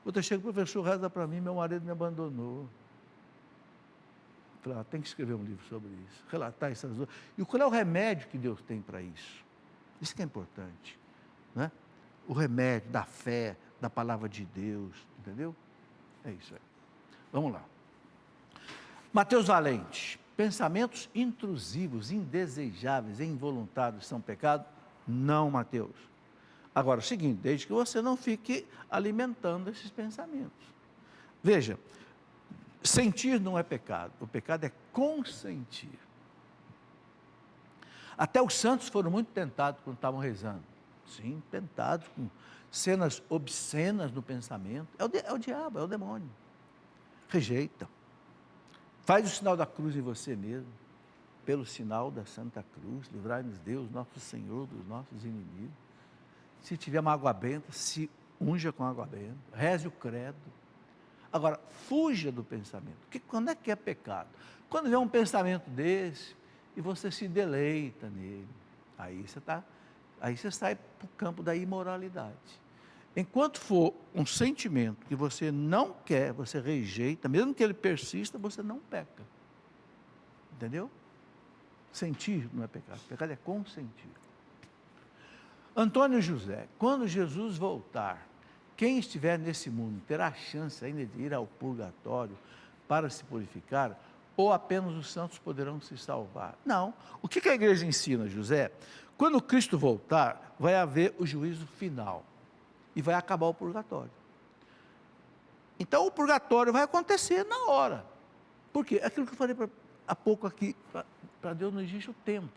Outra chega: professor, reza para mim, meu marido me abandonou. Falei: tem que escrever um livro sobre isso, relatar essas dores. E qual é o remédio que Deus tem para isso? Isso que é importante, né? O remédio da fé, da palavra de Deus, entendeu? É isso aí. Vamos lá. Mateus Valente: pensamentos intrusivos, indesejáveis e involuntários são pecado? Não, Mateus. Agora, o seguinte, desde que você não fique alimentando esses pensamentos. Veja, sentir não é pecado, o pecado é consentir. Até os santos foram muito tentados quando estavam rezando. Sim, tentados com cenas obscenas no pensamento. É o diabo, é o demônio. Rejeita. Faz o sinal da cruz em você mesmo. Pelo sinal da Santa Cruz, livrai-nos Deus, nosso Senhor, dos nossos inimigos. Se tiver uma água benta, se unja com água benta. Reze o credo. Agora, fuja do pensamento. Porque quando é que é pecado? Quando vem um pensamento desse e você se deleita nele. Aí você sai para o campo da imoralidade. Enquanto for um sentimento que você não quer, você rejeita, mesmo que ele persista, você não peca. Entendeu? Sentir não é pecado, pecado é consentir. Antônio José: quando Jesus voltar, quem estiver nesse mundo terá a chance ainda de ir ao purgatório para se purificar, ou apenas os santos poderão se salvar? Não. O que a igreja ensina, José? Quando Cristo voltar, vai haver o juízo final e vai acabar o purgatório. Então o purgatório vai acontecer na hora. Por quê? Aquilo que eu falei há pouco aqui, para Deus não existe o tempo.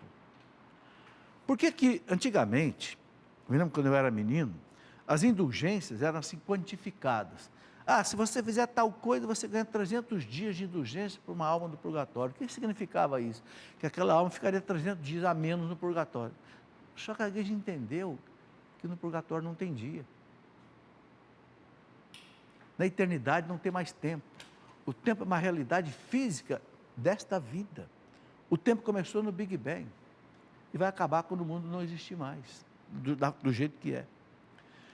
Por que que antigamente, me lembro quando eu era menino, as indulgências eram assim quantificadas. Ah, se você fizer tal coisa, você ganha 300 dias de indulgência para uma alma do purgatório. O que significava isso? Que aquela alma ficaria 300 dias a menos no purgatório. Só que a igreja entendeu que no purgatório não tem dia. Na eternidade não tem mais tempo. O tempo é uma realidade física desta vida. O tempo começou no Big Bang e vai acabar quando o mundo não existir mais, do jeito que é.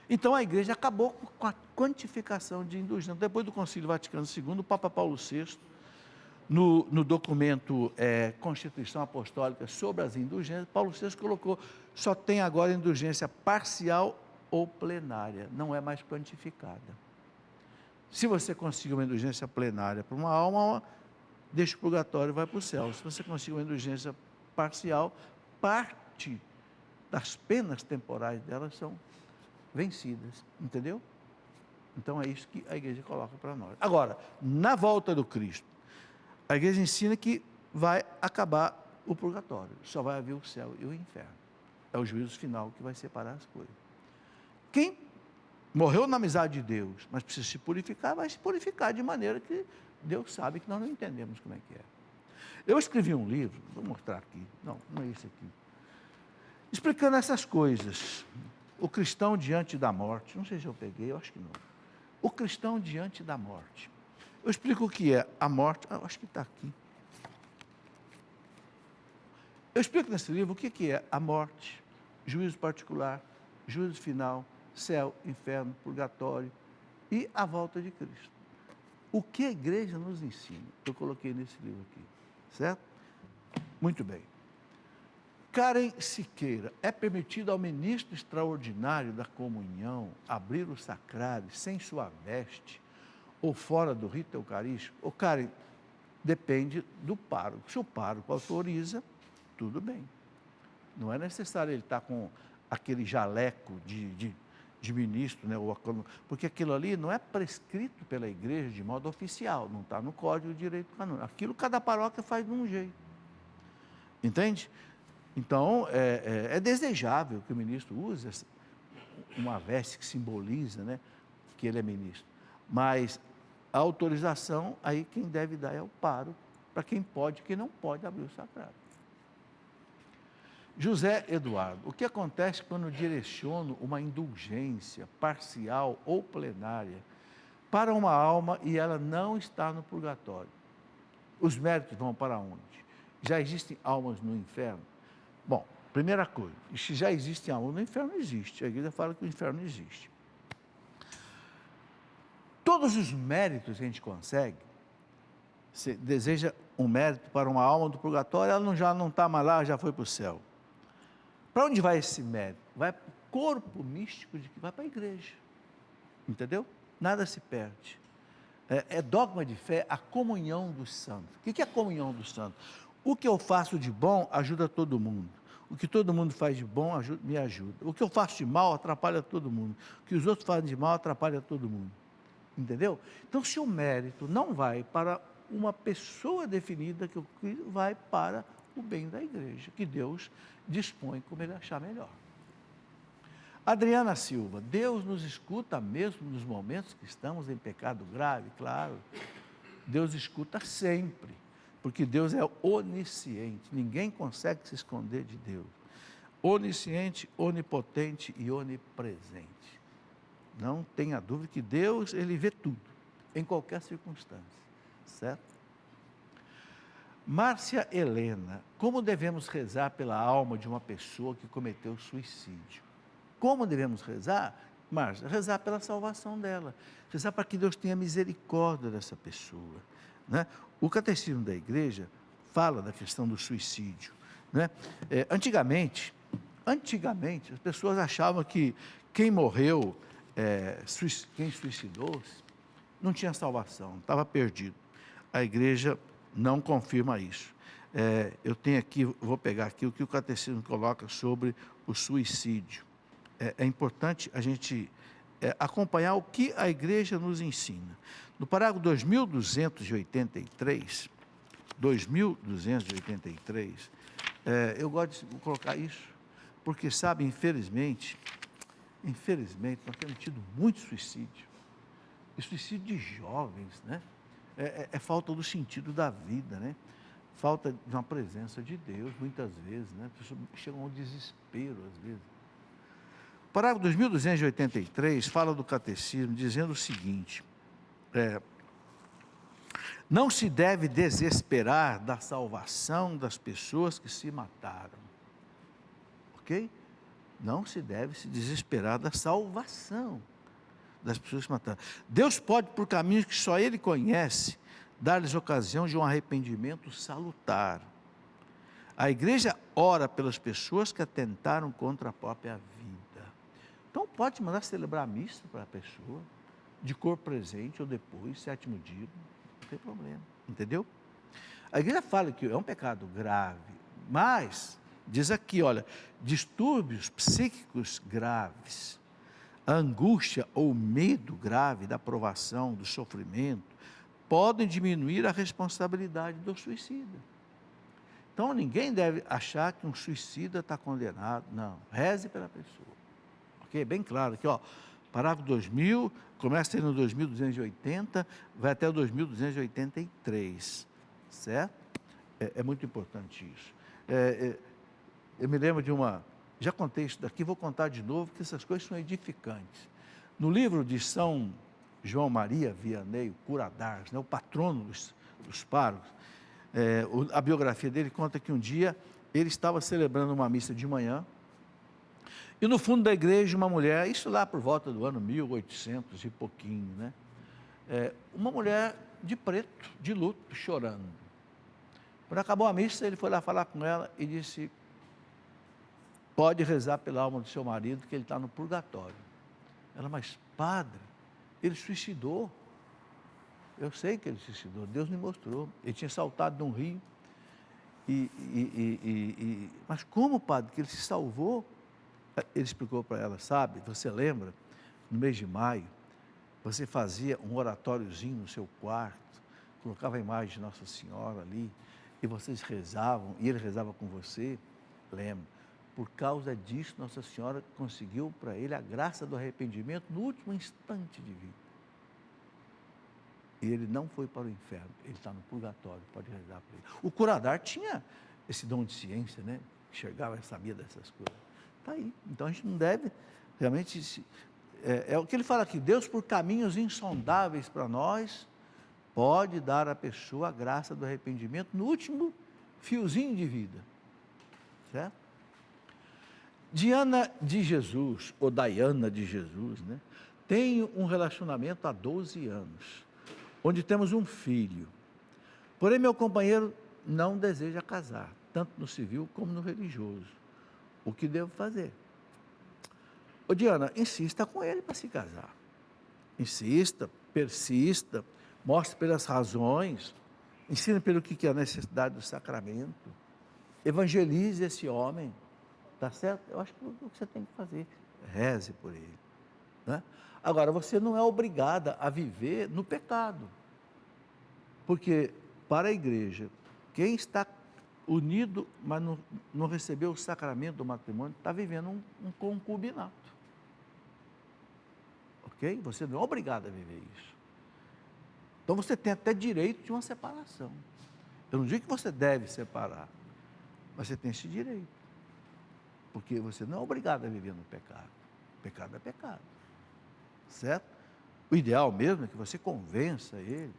Então a igreja acabou com a quantificação de indulgência. Depois do Concílio Vaticano II, o Papa Paulo VI, no documento Constituição Apostólica sobre as indulgências, Paulo VI colocou, só tem agora indulgência parcial ou plenária, não é mais quantificada. Se você conseguir uma indulgência plenária para uma alma, deixa o purgatório e vai para o céu. Se você conseguir uma indulgência parcial, parte das penas temporais delas são vencidas, entendeu? Então é isso que a igreja coloca para nós. Agora, na volta do Cristo, a igreja ensina que vai acabar o purgatório, só vai haver o céu e o inferno. É o juízo final que vai separar as coisas. Quem morreu na amizade de Deus, mas precisa se purificar, vai se purificar de maneira que Deus sabe que nós não entendemos como é que é. Eu escrevi um livro, vou mostrar aqui, não é esse aqui, explicando essas coisas. O cristão diante da morte, não sei se eu peguei, eu acho que não. O cristão diante da morte. Eu explico o que é a morte, eu acho que está aqui. Eu explico nesse livro o que é a morte, juízo particular, juízo final, céu, inferno, purgatório e a volta de Cristo. O que a igreja nos ensina? Eu coloquei nesse livro aqui, certo? Muito bem. Karen Siqueira, é permitido ao ministro extraordinário da comunhão abrir o sacrário sem sua veste ou fora do rito eucarístico? Ô Karen, depende do pároco. Se o pároco autoriza, tudo bem. Não é necessário ele estar com aquele jaleco de ministro, né? Porque aquilo ali não é prescrito pela igreja de modo oficial, não está no Código de Direito Canônico. Aquilo cada paróquia faz de um jeito. Entende? Então, é desejável que o ministro use uma veste que simboliza, né, que ele é ministro. Mas a autorização, aí quem deve dar é o pároco, para quem pode e quem não pode abrir o sacrário. José Eduardo, o que acontece quando eu direciono uma indulgência parcial ou plenária para uma alma e ela não está no purgatório? Os méritos vão para onde? Já existem almas no inferno? Bom, primeira coisa, se já existem almas no inferno, não existe. A igreja fala que o inferno não existe. Todos os méritos que a gente consegue, você deseja um mérito para uma alma do purgatório, ela já não está mais lá, já foi para o céu. Para onde vai esse mérito? Vai para o corpo místico de que vai para a igreja. Entendeu? Nada se perde. É dogma de fé a comunhão dos santos. O que é a comunhão dos santos? O que eu faço de bom ajuda todo mundo. O que todo mundo faz de bom me ajuda. O que eu faço de mal atrapalha todo mundo. O que os outros fazem de mal atrapalha todo mundo. Entendeu? Então, se o mérito não vai para uma pessoa definida, que vai para o bem da igreja, que Deus dispõe como Ele achar melhor. Adriana Silva, Deus nos escuta mesmo nos momentos que estamos em pecado grave? Claro, Deus escuta sempre, porque Deus é onisciente, ninguém consegue se esconder de Deus. Onisciente, onipotente e onipresente. Não tenha dúvida que Deus, Ele vê tudo, em qualquer circunstância, certo? Márcia Helena, como devemos rezar pela alma de uma pessoa que cometeu suicídio? Como devemos rezar? Márcia, rezar pela salvação dela, rezar para que Deus tenha misericórdia dessa pessoa, né? O catecismo da igreja fala da questão do suicídio, né? Antigamente, as pessoas achavam que quem morreu, quem suicidou-se, não tinha salvação, estava perdido. A igreja não confirma isso. Eu tenho aqui, vou pegar aqui o que o catecismo coloca sobre o suicídio. É importante a gente acompanhar o que a igreja nos ensina. No parágrafo 2283, eu gosto de colocar isso, Porque, sabe, infelizmente, nós temos tido muito suicídio. E suicídio de jovens, né? É falta do sentido da vida, né? Falta de uma presença de Deus, muitas vezes, né? As pessoas chegam ao desespero, às vezes. O parágrafo 2283 fala do catecismo dizendo o seguinte: não se deve desesperar da salvação das pessoas que se mataram. Ok? Não se deve se desesperar da salvação das pessoas que se mataram. Deus pode, por caminhos que só Ele conhece, dar-lhes ocasião de um arrependimento salutar. A igreja ora pelas pessoas que atentaram contra a própria vida. Então pode mandar celebrar a missa para a pessoa, de corpo presente ou depois, 7º dia, não tem problema, entendeu? A igreja fala que é um pecado grave, mas diz aqui, olha, distúrbios psíquicos graves, a angústia ou medo grave da provação, do sofrimento, podem diminuir a responsabilidade do suicida. Então ninguém deve achar que um suicida está condenado, não, reze pela pessoa. Ok? Bem claro aqui, ó, parágrafo 2000, começa aí no 2280, vai até o 2283, certo? É muito importante isso. Eu me lembro de já contei isso daqui, vou contar de novo, porque essas coisas são edificantes. No livro de São João Maria Vianney, o Cura d'Ars, né, o patrono dos párocos, a biografia dele conta que um dia ele estava celebrando uma missa de manhã, e no fundo da igreja uma mulher, isso lá por volta do ano 1800 e pouquinho, né? Uma mulher de preto, de luto, chorando. Quando acabou a missa, ele foi lá falar com ela e disse: pode rezar pela alma do seu marido, que ele está no purgatório. Ela: mas padre, ele suicidou. Eu sei que ele suicidou, Deus me mostrou. Ele tinha saltado de um rio. Mas como, padre, que ele se salvou? Ele explicou para ela: sabe, você lembra, no mês de maio, você fazia um oratóriozinho no seu quarto, colocava a imagem de Nossa Senhora ali, e vocês rezavam, e ele rezava com você? Lembro. Por causa disso, Nossa Senhora conseguiu para ele a graça do arrependimento no último instante de vida. E ele não foi para o inferno, ele está no purgatório, pode rezar para ele. O Cura d'Ars tinha esse dom de ciência, né? Enxergava, sabia dessas coisas. Está aí. Então a gente não deve realmente... É o que ele fala aqui: Deus, por caminhos insondáveis para nós, pode dar à pessoa a graça do arrependimento no último fiozinho de vida. Certo? Diana de Jesus, ou Diana de Jesus, né, tem um relacionamento há 12 anos, onde temos um filho. Porém, meu companheiro não deseja casar, tanto no civil como no religioso. O que devo fazer? Ô Diana, insista com ele para se casar. Insista, persista, mostre pelas razões, ensine pelo que é a necessidade do sacramento, evangelize esse homem. Tá certo? Eu acho que o que você tem que fazer, reze por ele, né? Agora, você não é obrigada a viver no pecado, porque para a igreja, quem está unido, mas não recebeu o sacramento do matrimônio, está vivendo um concubinato, ok? Você não é obrigado a viver isso. Então você tem até direito de uma separação. Eu não digo que você deve separar, mas você tem esse direito. Porque você não é obrigado a viver no pecado. Pecado é pecado. Certo? O ideal mesmo é que você convença ele.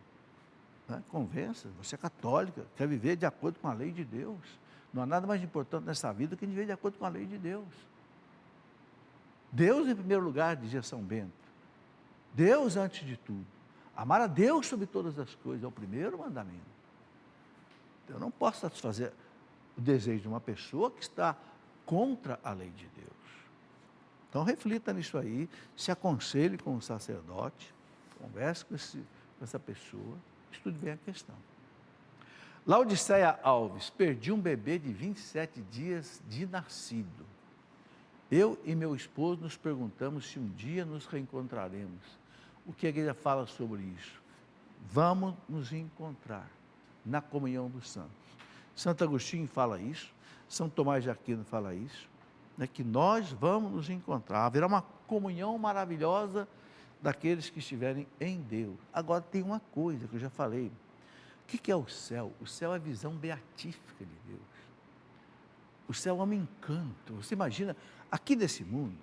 Né? Convença, você é católica, quer viver de acordo com a lei de Deus. Não há nada mais importante nessa vida que viver de acordo com a lei de Deus. Deus em primeiro lugar, dizia São Bento. Deus antes de tudo. Amar a Deus sobre todas as coisas é o primeiro mandamento. Eu não posso satisfazer o desejo de uma pessoa que está contra a lei de Deus. Então reflita nisso aí, se aconselhe com o sacerdote, converse com essa pessoa, estude bem a questão. Laudiceia Alves: perdi um bebê de 27 dias de nascido. Eu e meu esposo nos perguntamos se um dia nos reencontraremos. O que a igreja fala sobre isso? Vamos nos encontrar na comunhão dos santos. Santo Agostinho fala isso, São Tomás de Aquino fala isso, né, que nós vamos nos encontrar. Haverá uma comunhão maravilhosa daqueles que estiverem em Deus. Agora tem uma coisa que eu já falei. O que é o céu? O céu é a visão beatífica de Deus. O céu é um encanto. Você imagina, aqui nesse mundo,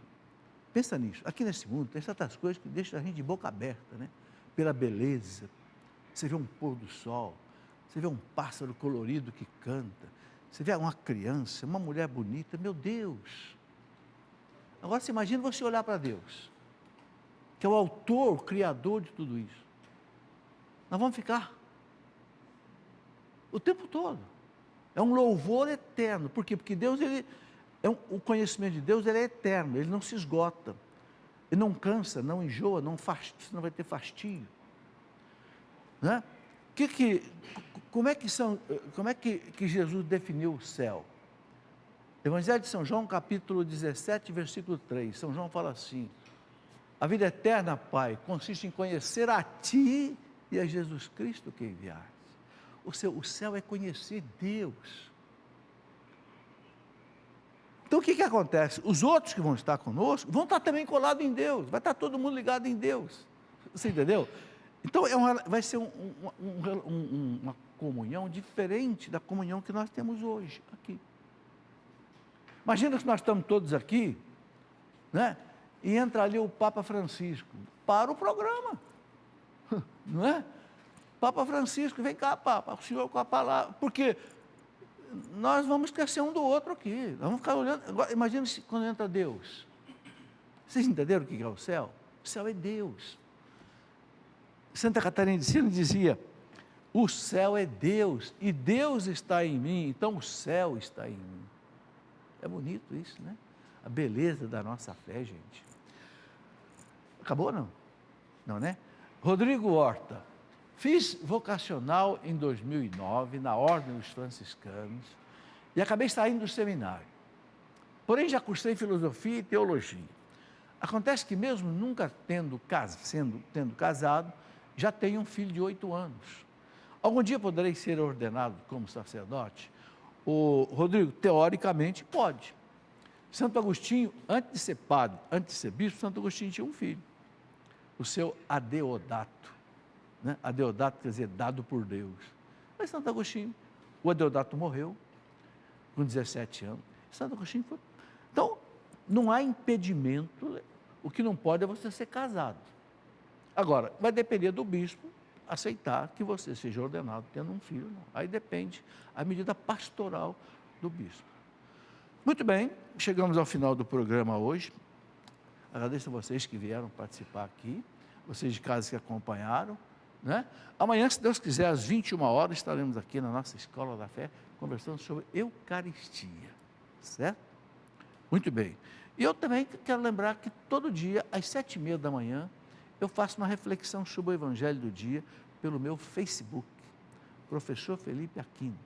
pensa nisso, aqui nesse mundo tem certas coisas que deixam a gente de boca aberta, né? Pela beleza. Você vê um pôr do sol, você vê um pássaro colorido que canta, você vê uma criança, uma mulher bonita, meu Deus. Agora você imagina você olhar para Deus, que é o autor, o criador de tudo isso. Nós vamos ficar o tempo todo. É um louvor eterno. Por quê? Porque Deus, o conhecimento de Deus, ele é eterno, ele não se esgota. Ele não cansa, não enjoa, não vai ter fastio. Né? Como é que Jesus definiu o céu? Evangelho de São João, capítulo 17, versículo 3. São João fala assim: a vida eterna, Pai, consiste em conhecer a Ti e a Jesus Cristo que enviaste. O céu é conhecer Deus. Então o que acontece? Os outros que vão estar conosco vão estar também colados em Deus, vai estar todo mundo ligado em Deus. Você entendeu? Então vai ser uma comunhão diferente da comunhão que nós temos hoje, aqui. Imagina que nós estamos todos aqui, né? E entra ali o Papa Francisco, para o programa, não é? Papa Francisco, vem cá, Papa, o senhor com a palavra, porque nós vamos esquecer um do outro aqui, nós vamos ficar olhando. Agora, imagina quando entra Deus. Vocês entenderam o que é o céu? O céu é Deus. Santa Catarina de Sena dizia: o céu é Deus, e Deus está em mim, então o céu está em mim. É bonito isso, né? A beleza da nossa fé, gente. Acabou, não? Não, né? Rodrigo Horta. Fiz vocacional em 2009, na Ordem dos Franciscanos, e acabei saindo do seminário. Porém, já cursei filosofia e teologia. Acontece que mesmo nunca tendo casado, já tenho um filho de 8 anos. Algum dia poderei ser ordenado como sacerdote? O Rodrigo, teoricamente, pode. Santo Agostinho, antes de ser padre, antes de ser bispo, Santo Agostinho tinha um filho, o seu Adeodato. Né? Adeodato quer dizer dado por Deus. Mas Santo Agostinho, o Adeodato morreu com 17 anos. Santo Agostinho foi. Então, não há impedimento, o que não pode é você ser casado. Agora, vai depender do bispo aceitar que você seja ordenado tendo um filho. Não. Aí depende a medida pastoral do bispo. Muito bem, chegamos ao final do programa hoje. Agradeço a vocês que vieram participar aqui, vocês de casa que acompanharam. Né? Amanhã, se Deus quiser, às 21 horas, estaremos aqui na nossa Escola da Fé, conversando sobre Eucaristia, certo? Muito bem. E eu também quero lembrar que todo dia, às 7h30 da manhã, eu faço uma reflexão sobre o Evangelho do Dia pelo meu Facebook, Professor Felipe Aquino.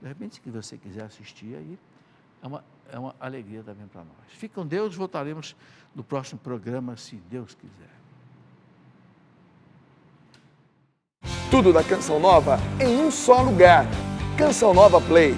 De repente, se você quiser assistir aí, é uma alegria também para nós. Fique com Deus, voltaremos no próximo programa, se Deus quiser. Tudo da Canção Nova em um só lugar. Canção Nova Play.